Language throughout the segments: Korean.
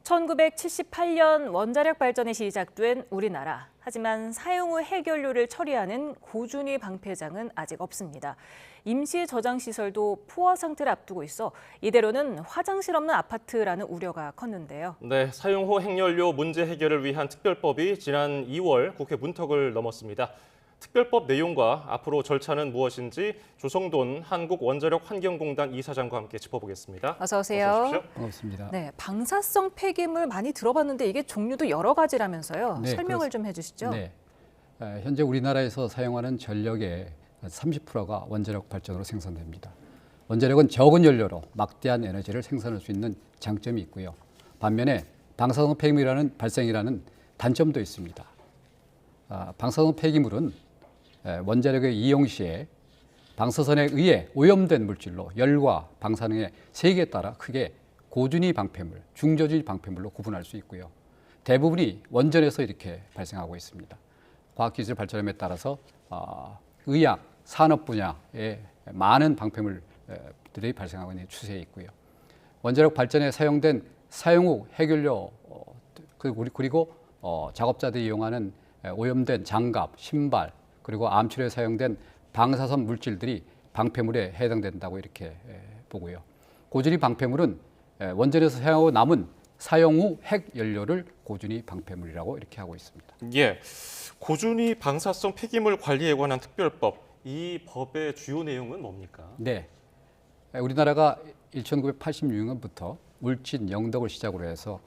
1978년 원자력 발전이 시작된 우리나라. 하지만 사용 후 핵연료를 처리하는 고준위 방패장은 아직 없습니다. 임시 저장 시설도 포화 상태를 앞두고 있어 이대로는 화장실 없는 아파트라는 우려가 컸는데요. 네, 사용 후 핵연료 문제 해결을 위한 특별법이 지난 2월 국회 문턱을 넘었습니다. 특별법 내용과 앞으로 절차는 무엇인지 조성돈 한국원자력환경공단 이사장과 함께 짚어보겠습니다. 어서 오세요. 어서 오십시오. 반갑습니다. 네, 방사성 폐기물 많이 들어봤는데 이게 종류도 여러 가지라면서요. 네, 설명을 좀 해주시죠. 네, 현재 우리나라에서 사용하는 전력의 30%가 원자력 발전으로 생산됩니다. 원자력은 적은 연료로 막대한 에너지를 생산할 수 있는 장점이 있고요. 반면에 방사성 폐기물이라는 발생이라는 단점도 있습니다. 방사성 폐기물은 원자력의 이용 시에 방사선에 의해 오염된 물질로 열과 방사능의 세기에 따라 크게 고준위 방패물, 중저준위 방패물로 구분할 수 있고요. 대부분이 원전에서 이렇게 발생하고 있습니다. 과학기술 발전에 따라서 의학, 산업 분야에 많은 방패물들이 발생하고 있는 추세에 있고요. 원자력 발전에 사용된 사용 후 핵연료 그리고 작업자들이 이용하는 오염된 장갑, 신발, 그리고 암초에 사용된 방사선 물질들이 방패물에 해당된다고 이렇게 보고요. 고준위 방패물은 원전에서 사용하고 남은 사용 후 핵연료를 고준위 방패물이라고 이렇게 하고 있습니다. 예, 고준위 방사성 폐기물 관리에 관한 특별법, 이 법의 주요 내용은 뭡니까? 네, 우리나라가 1986년부터 울진 영덕을 시작으로 해서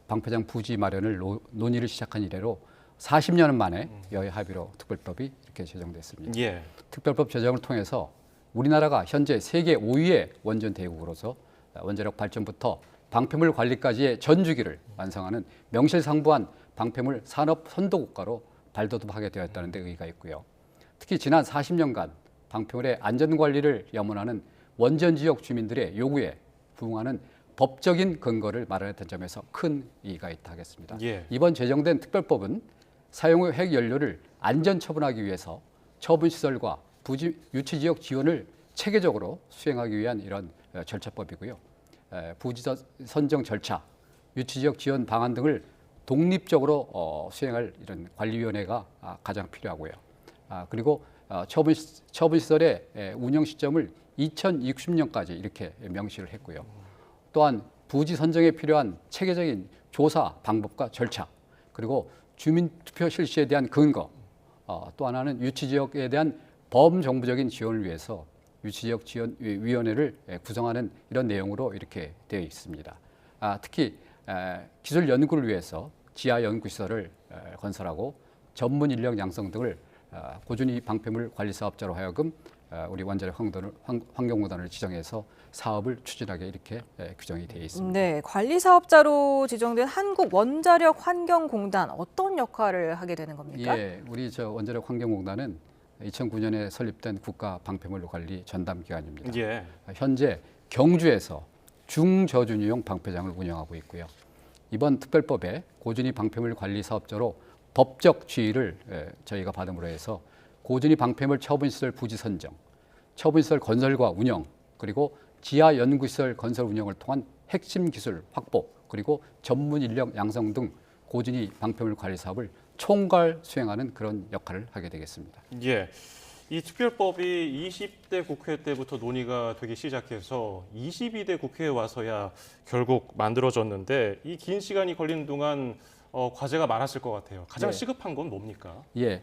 방패장 부지 마련을 논의를 시작한 이래로 40년 만에 여야 합의로 특별법이 이렇게 제정됐습니다. 예. 특별법 제정을 통해서 우리나라가 현재 세계 5위의 원전 대국으로서 원자력 발전부터 방패물 관리까지의 전 주기를 완성하는 명실상부한 방패물 산업 선도국가로 발돋움하게 되었다는 데 의의가 있고요. 특히 지난 40년간 방패물의 안전관리를 염원하는 원전 지역 주민들의 요구에 부응하는 법적인 근거를 마련했던 점에서 큰 의의가 있다 하겠습니다. 예. 이번 제정된 특별법은 사용 후 핵연료를 안전 처분하기 위해서 처분시설과 유치 지역 지원을 체계적으로 수행하기 위한 이런 절차법이고요. 부지 선정 절차, 유치 지역 지원 방안 등을 독립적으로 수행할 이런 관리위원회가 가장 필요하고요. 그리고 처분시설의 운영 시점을 2060년까지 이렇게 명시를 했고요. 또한 부지 선정에 필요한 체계적인 조사 방법과 절차, 그리고 주민투표 실시에 대한 근거, 또 하나는 유치지역에 대한 범정부적인 지원을 위해서 유치지역 지원위원회를 구성하는 이런 내용으로 이렇게 되어 있습니다. 특히 기술 연구를 위해서 지하 연구시설을 건설하고 전문 인력 양성 등을 고준위 방패물 관리 사업자로 하여금 우리 원자력 환경공단을 지정해서 사업을 추진하게 이렇게 규정이 되어 있습니다. 네, 관리 사업자로 지정된 한국원자력환경공단 어떤 역할을 하게 되는 겁니까? 예, 우리 원자력환경공단은 2009년에 설립된 국가 방패물 관리 전담 기관입니다. 예. 현재 경주에서 중저준위용 방패장을 운영하고 있고요. 이번 특별법에 고준위 방패물 관리 사업자로 법적 지위를 저희가 받음으로 해서 고준위 방패물 처분시설 부지 선정, 처분시설 건설과 운영, 그리고 지하 연구시설 건설 운영을 통한 핵심 기술 확보, 그리고 전문 인력 양성 등 고준위 방패물 관리 사업을 총괄 수행하는 그런 역할을 하게 되겠습니다. 예. 이 특별법이 20대 국회 때부터 논의가 되기 시작해서 22대 국회에 와서야 결국 만들어졌는데 이 긴 시간이 걸리는 동안 과제가 많았을 것 같아요. 가장 시급한 건 뭡니까? 예.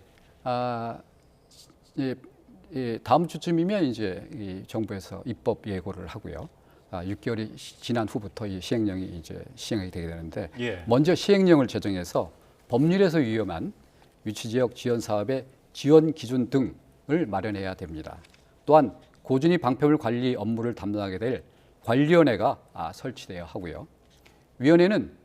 다음 주쯤이면 이제 이 정부에서 입법 예고를 하고요. 6개월이 지난 후부터 이 시행령이 이제 시행이 되게 되는데 먼저 시행령을 제정해서 법률에서 위험한 유치지역 지원 사업의 지원 기준 등을 마련해야 됩니다. 또한 고준위 방패물 관리 업무를 담당하게 될 관리위원회가 설치되어야 하고요. 위원회는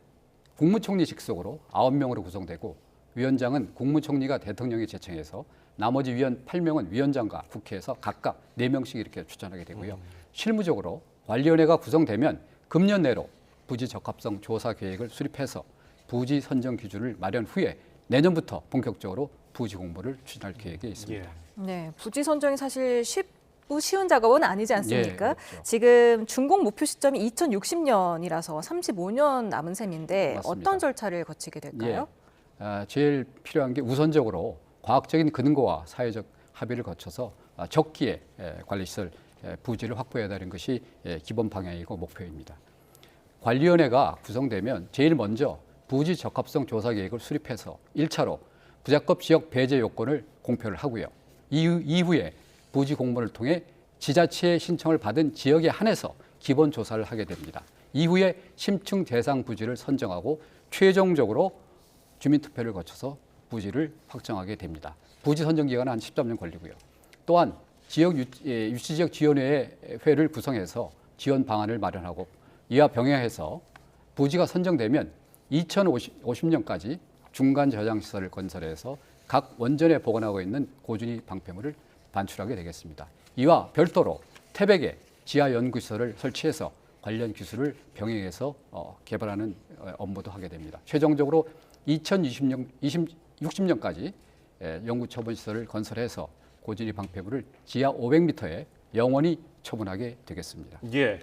국무총리 직속으로 9명으로 구성되고 위원장은 국무총리가 대통령이 제청해서 나머지 위원 8명은 위원장과 국회에서 각각 4명씩 이렇게 추천하게 되고요. 실무적으로 관리위원회가 구성되면 금년 내로 부지 적합성 조사 계획을 수립해서 부지 선정 기준을 마련 후에 내년부터 본격적으로 부지 공모를 추진할 계획이 있습니다. 네, 부지 선정이 사실 쉬운 작업은 아니지 않습니까? 예, 그렇죠. 지금 준공 목표 시점이 2060년이라서 35년 남은 셈인데 맞습니다. 어떤 절차를 거치게 될까요? 제일 필요한 게 우선적으로 과학적인 근거와 사회적 합의를 거쳐서 적기에 관리시설 부지를 확보해야 되는 것이 기본 방향이고 목표입니다. 관리위원회가 구성되면 제일 먼저 부지 적합성 조사 계획을 수립해서 1차로 부적합 지역 배제 요건을 공표를 하고요. 이후에 부지 공모를 통해 지자체의 신청을 받은 지역에 한해서 기본 조사를 하게 됩니다. 이후에 심층 대상 부지를 선정하고 최종적으로 주민투표를 거쳐서 부지를 확정하게 됩니다. 부지 선정 기간은 한 13년 걸리고요. 또한 지역 유치지역 지원회를 구성해서 지원 방안을 마련하고 이와 병행해서 부지가 선정되면 2050년까지 중간 저장 시설을 건설해서 각 원전에 보관하고 있는 고준위 방패물을 반출하게 되겠습니다. 이와 별도로 태백에 지하 연구시설을 설치해서 관련 기술을 병행해서 개발하는 업무도 하게 됩니다. 최종적으로 2060년까지 연구 처분 시설을 건설해서 고준위 방패물을 지하 500m에 영원히 처분하게 되겠습니다. 예.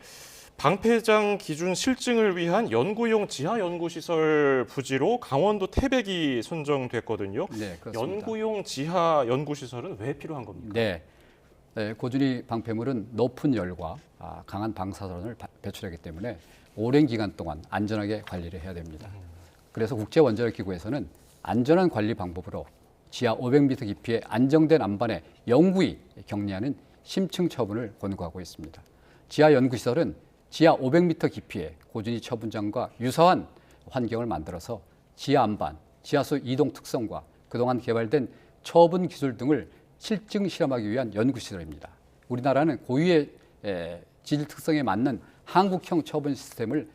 방패장 기준 실증을 위한 연구용 지하 연구시설 부지로 강원도 태백이 선정됐거든요. 네, 그렇습니다. 연구용 지하 연구시설은 왜 필요한 겁니까? 네, 고준위 방패물은 높은 열과 강한 방사선을 배출하기 때문에 오랜 기간 동안 안전하게 관리를 해야 됩니다. 그래서 국제원자력기구에서는 안전한 관리 방법으로 지하 500m 깊이의 안정된 안반에 영구히 격리하는 심층 처분을 권고하고 있습니다. 지하 연구시설은 지하 500m 깊이의 고준위 처분장과 유사한 환경을 만들어서 지하 안반, 지하수 이동 특성과 그동안 개발된 처분 기술 등을 실증 실험하기 위한 연구시설입니다. 우리나라는 고유의 질 특성에 맞는 한국형 처분 시스템을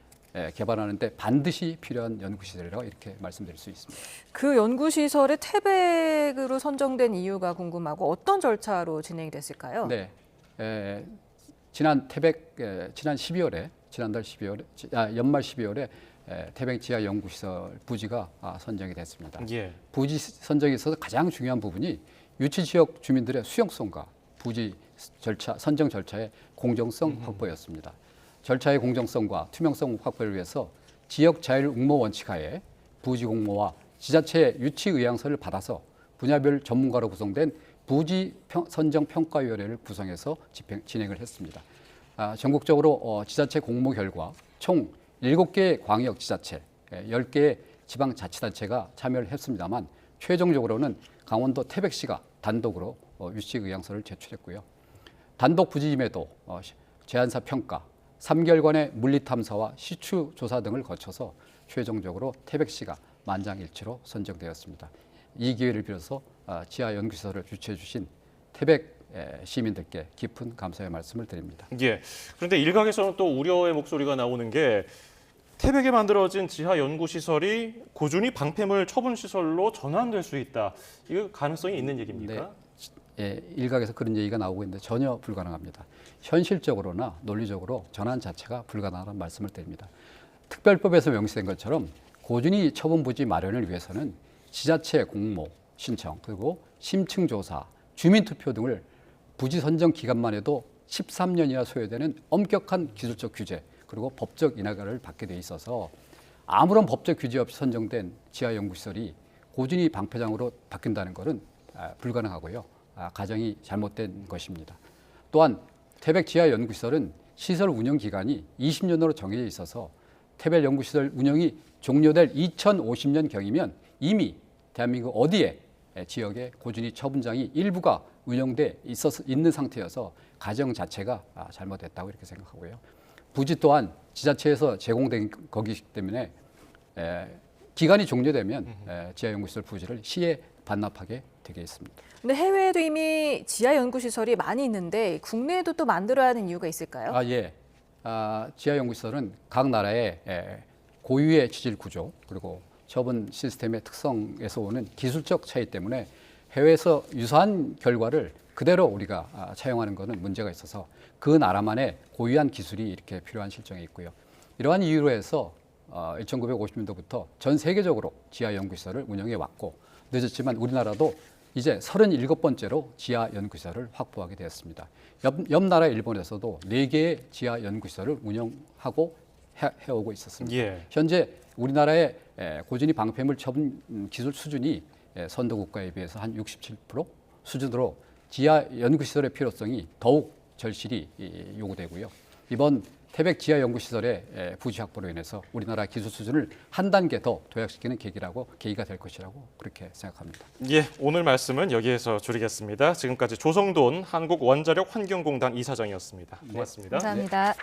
개발하는 데 반드시 필요한 연구시설이라고 이렇게 말씀드릴 수 있습니다. 그 연구시설이 태백으로 선정된 이유가 궁금하고 어떤 절차로 진행이 됐을까요? 네, 지난 12월에 연말 12월에 태백 지하 연구시설 부지가 선정이 됐습니다. 예. 부지 선정에 있어서 가장 중요한 부분이 유치 지역 주민들의 수용성과 부지 선정 절차의 공정성 확보였습니다. 절차의 공정성과 투명성 확보를 위해서 지역 자율 응모 원칙하에 부지 공모와 지자체 유치 의향서를 받아서 분야별 전문가로 구성된 부지 선정 평가위원회를 구성해서 진행을 했습니다. 전국적으로 지자체 공모 결과 총 7개의 광역 지자체, 10개의 지방자치단체가 참여를 했습니다만 최종적으로는 강원도 태백시가 단독으로 유치 의향서를 제출했고요. 단독 부지임에도 제안사 평가, 3개월간의 물리탐사와 시추 조사 등을 거쳐서 최종적으로 태백시가 만장일치로 선정되었습니다. 이 기회를 빌어서 지하 연구시설을 유치해 주신 태백 시민들께 깊은 감사의 말씀을 드립니다. 예. 그런데 일각에서는 또 우려의 목소리가 나오는 게 태백에 만들어진 지하 연구시설이 고준위 방패물 처분 시설로 전환될 수 있다. 이거 가능성이 있는 얘기입니까? 네. 일각에서 그런 얘기가 나오고 있는데 전혀 불가능합니다. 현실적으로나 논리적으로 전환 자체가 불가능하다는 말씀을 드립니다. 특별법에서 명시된 것처럼 고준위 처분 부지 마련을 위해서는 지자체 공모 신청 그리고 심층 조사, 주민 투표 등을 부지 선정 기간만 해도 13년이나 소요되는 엄격한 기술적 규제 그리고 법적 인하를 받게 돼 있어서 아무런 법적 규제 없이 선정된 지하 연구시설이 고준위 방패장으로 바뀐다는 것은 불가능하고요. 가정이 잘못된 것입니다. 또한 태백 지하 연구시설은 시설 운영 기간이 20년으로 정해져 있어서 태백 연구시설 운영이 종료될 2050년경이면 이미 대한민국 어디에 지역에 고준위 처분장이 일부가 운영돼 있는 상태여서 가정 자체가 잘못됐다고 이렇게 생각하고요. 부지 또한 지자체에서 제공된 거기 때문에 기간이 종료되면 지하연구시설 부지를 시에 반납하게 되겠습니다. 근데 해외에도 이미 지하 연구시설이 많이 있는데 국내에도 또 만들어야 하는 이유가 있을까요? 지하연구시설은 각 나라의 고유의 지질 구조 그리고 처분 시스템의 특성에서 오는 기술적 차이 때문에 해외에서 유사한 결과를 그대로 우리가 차용하는 것은 문제가 있어서 그 나라만의 고유한 기술이 이렇게 필요한 실정에 있고요. 이러한 이유로 해서 1950년도부터 전 세계적으로 지하 연구시설을 운영해 왔고 늦었지만 우리나라도 이제 37번째로 지하 연구시설을 확보하게 되었습니다. 옆 나라 일본에서도 4개의 지하 연구시설을 운영하고 해오고 있었습니다. 예. 현재 우리나라의 고준위 방패물 처분 기술 수준이 선도 국가에 비해서 한 67% 수준으로 지하 연구시설의 필요성이 더욱 절실히 요구되고요. 이번 태백 지하 연구시설의 부지 확보로 인해서 우리나라 기술 수준을 한 단계 더 도약시키는 계기가 될 것이라고 그렇게 생각합니다. 예, 오늘 말씀은 여기에서 줄이겠습니다. 지금까지 조성돈 한국원자력환경공단 이사장이었습니다. 고맙습니다. 감사합니다.